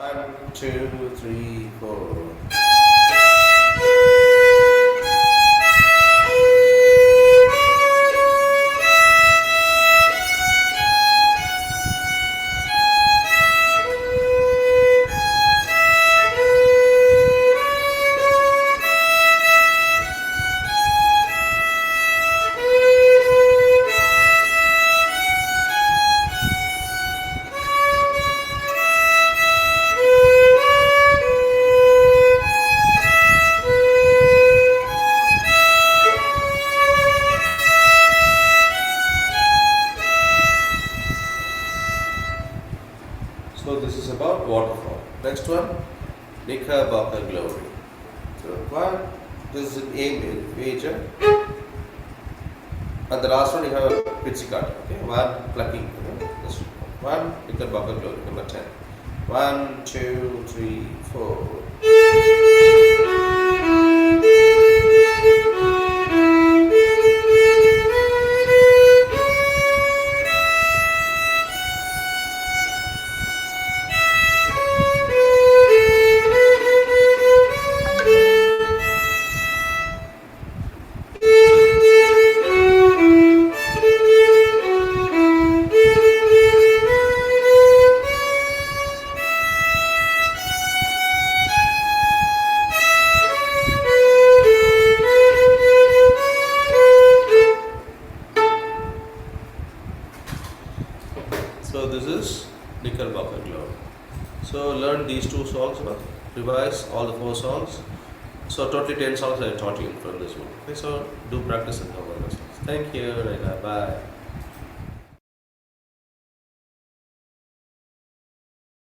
One, two, three, four. So this is about waterfall. Next one, Knickerbocker glory. So one, this is an major, and the last one you have a pizzicato. Okay, one plucking. This one, Knickerbocker glory. Number 10. 1, 2, 3, 4. So this is Knickerbocker Glory. So learn these two songs, revise all the 4 songs. So totally 10 songs I taught you from this one. Okay, so do practice and cover this. Thank you, Raina. Bye.